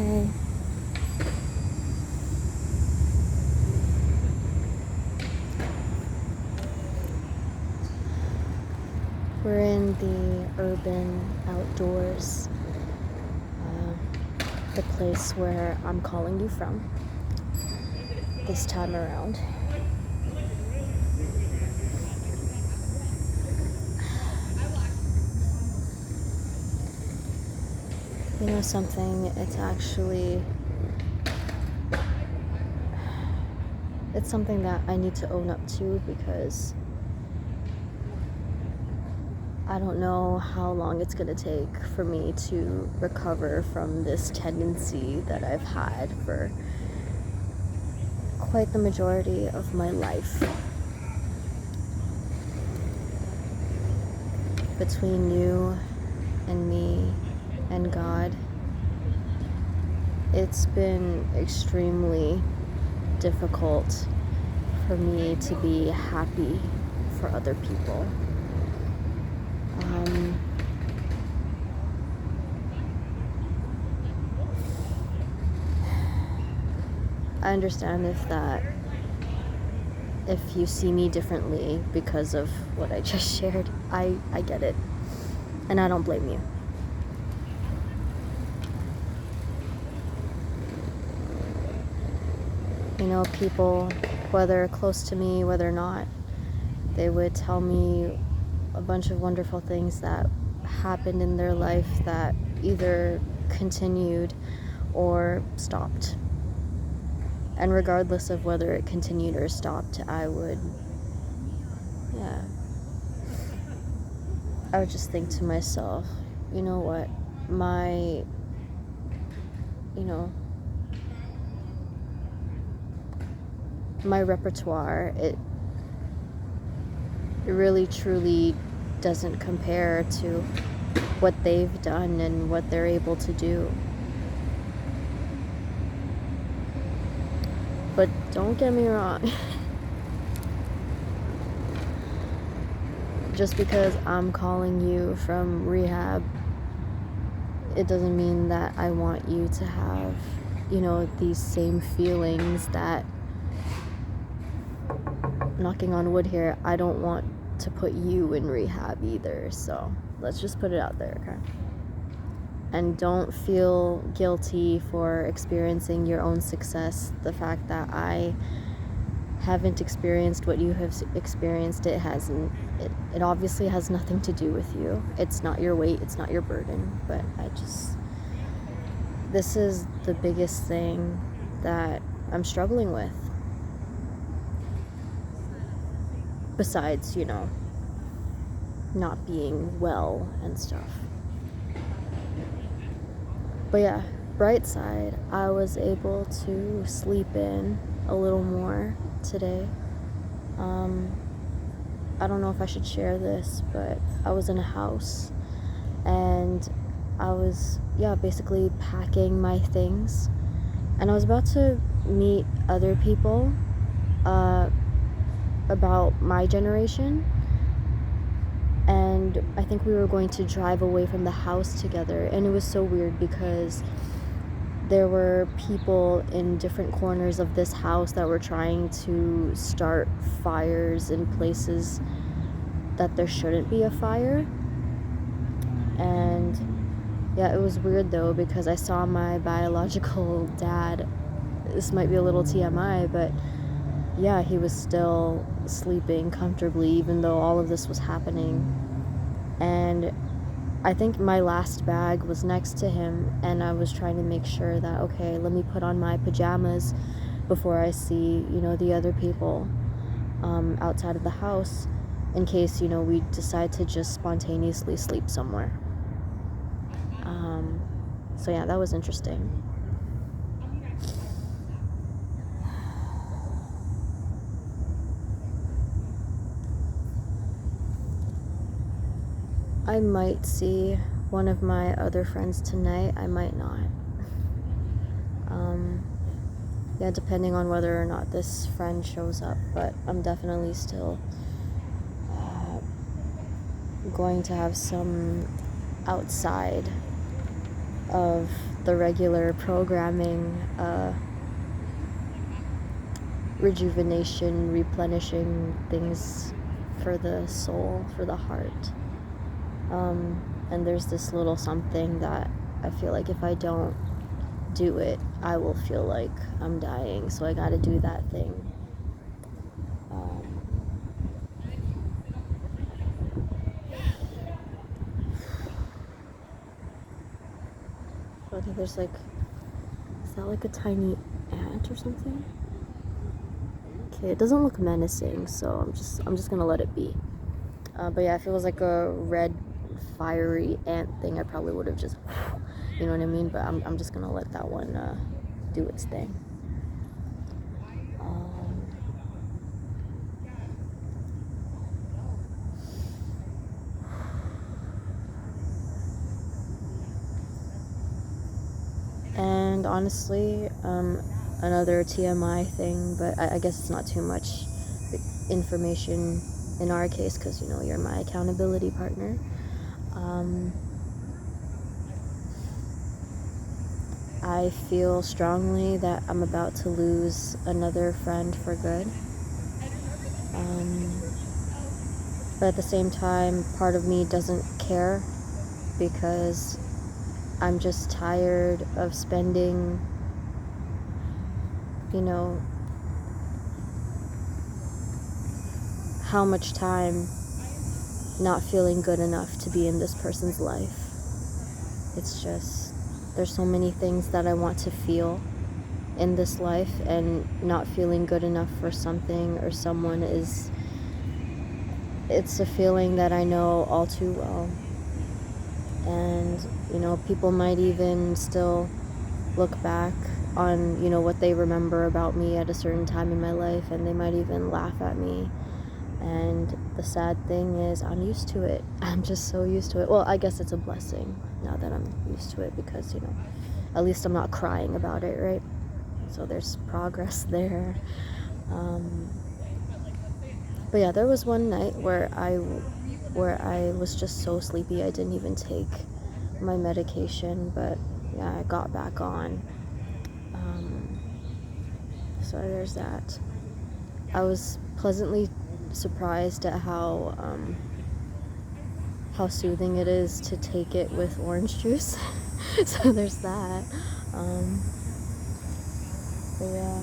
Hey. We're in the urban outdoors, the place where I'm calling you from this time around. You know something, it's something that I need to own up to because I don't know how long it's gonna take for me to recover from this tendency that I've had for quite the majority of my life. Between you and me and God, it's been extremely difficult for me to be happy for other people. I understand if you see me differently because of what I just shared. I get it, and I don't blame you. You know, people, whether close to me, whether not, they would tell me a bunch of wonderful things that happened in their life that either continued or stopped. And regardless of whether it continued or stopped, I would just think to myself, you know what, my repertoire, it really truly doesn't compare to what they've done and what they're able to do. But don't get me wrong. Just because I'm calling you from rehab, it doesn't mean that I want you to have, these same feelings that, knocking on wood here, I don't want to put you in rehab either. So let's just put it out there, okay? And don't feel guilty for experiencing your own success. The fact that I haven't experienced what you have experienced, it obviously has nothing to do with you. It's not your weight, it's not your burden. But this is the biggest thing that I'm struggling with. Besides, not being well and stuff. But yeah, bright side, I was able to sleep in a little more today. I don't know if I should share this, but I was in a house and I was basically packing my things, and I was about to meet other people about my generation, and I think we were going to drive away from the house together. And it was so weird because there were people in different corners of this house that were trying to start fires in places that there shouldn't be a fire. And it was weird though, because I saw my biological dad. This might be a little TMI, but he was still sleeping comfortably even though all of this was happening. And I think my last bag was next to him, and I was trying to make sure that, okay, let me put on my pajamas before I see, the other people outside of the house, in case, we decide to just spontaneously sleep somewhere. So that was interesting. I might see one of my other friends tonight. I might not. Depending on whether or not this friend shows up. But I'm definitely still going to have some outside of the regular programming, rejuvenation, replenishing things for the soul, for the heart. And there's this little something that I feel like if I don't do it, I will feel like I'm dying. So I gotta do that thing. I think there's like, is that like a tiny ant or something? Okay, it doesn't look menacing, so I'm just gonna let it be. But yeah, if it was like a red fiery ant thing, I probably would have just, you know what I mean? But I'm just gonna let that one do its thing. And honestly, another TMI thing, but I guess it's not too much information in our case because, you know, you're my accountability partner. I feel strongly that I'm about to lose another friend for good. But at the same time, part of me doesn't care because I'm just tired of spending, you know, how much time not feeling good enough to be in this person's life. It's just, there's so many things that I want to feel in this life, and not feeling good enough for something or someone it's a feeling that I know all too well. And, you know, people might even still look back on, you know, what they remember about me at a certain time in my life, and they might even laugh at me. And the sad thing is, I'm used to it. I'm just so used to it. Well, I guess it's a blessing now that I'm used to it because, you know, at least I'm not crying about it, right? So there's progress there. But yeah, there was one night where I was just so sleepy I didn't even take my medication, but yeah, I got back on. So there's that. I was pleasantly surprised at how soothing it is to take it with orange juice. So there's that. But yeah.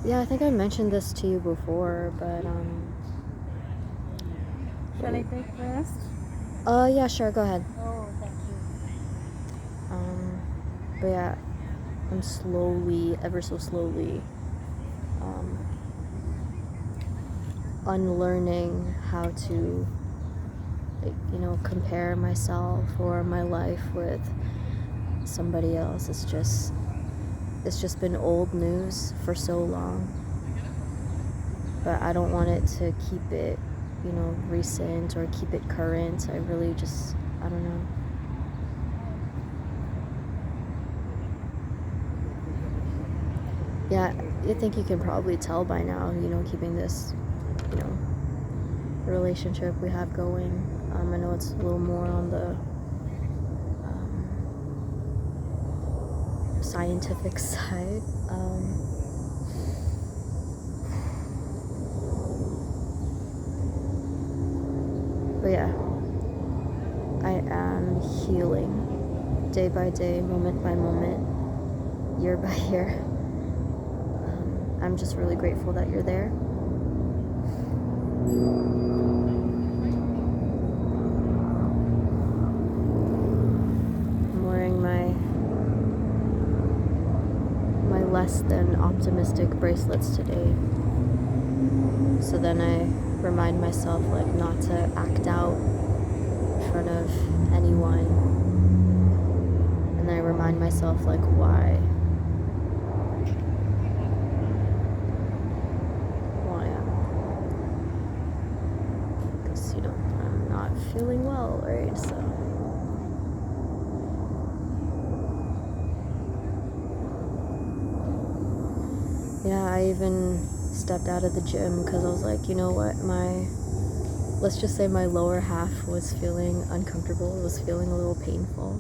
Yeah, I think I mentioned this to you before, but Shall I take first? Yeah, sure, go ahead. Oh, thank you. But yeah, I'm slowly, ever so slowly, unlearning how to, you know, compare myself or my life with somebody else. It's just been old news for so long. But I don't want it to keep it, you know, recent or keep it current. I really just, I don't know. Yeah, I think you can probably tell by now, you know, keeping this, you know, relationship we have going. I know it's a little more on the scientific side. But yeah, I am healing day by day, moment by moment, year by year. I'm just really grateful that you're there. I'm wearing my less than optimistic bracelets today. So then I remind myself, like, not to act out in front of anyone. And then I remind myself, like, why because, you know, I'm not feeling well, right? So yeah, I even stepped out of the gym because I was like, you know what, my let's just say my lower half was feeling uncomfortable, it was feeling a little painful.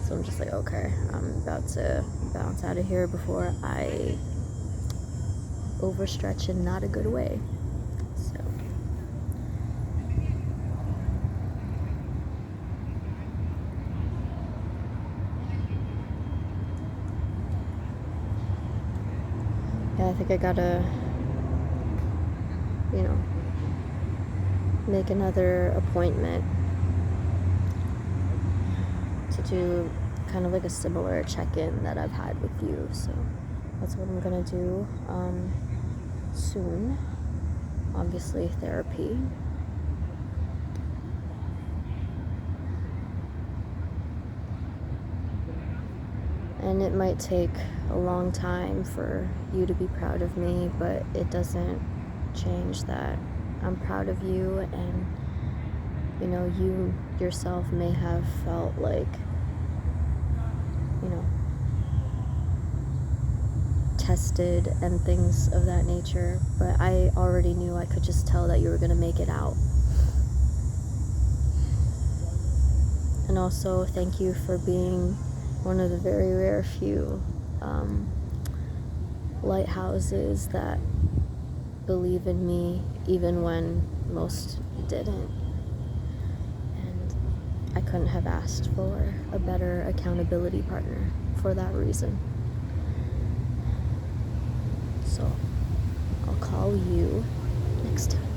So I'm just like, okay, I'm about to bounce out of here before I overstretch in not a good way. So yeah, I think I gotta, make another appointment to do kind of like a similar check-in that I've had with you. So that's what I'm gonna do soon. Obviously, therapy. And it might take a long time for you to be proud of me, but it doesn't change that I'm proud of you, and you yourself may have felt like, tested and things of that nature, but I already knew, I could just tell that you were gonna make it out. And also, thank you for being one of the very rare few lighthouses that believe in me even when most didn't. And I couldn't have asked for a better accountability partner for that reason. So I'll call you next time.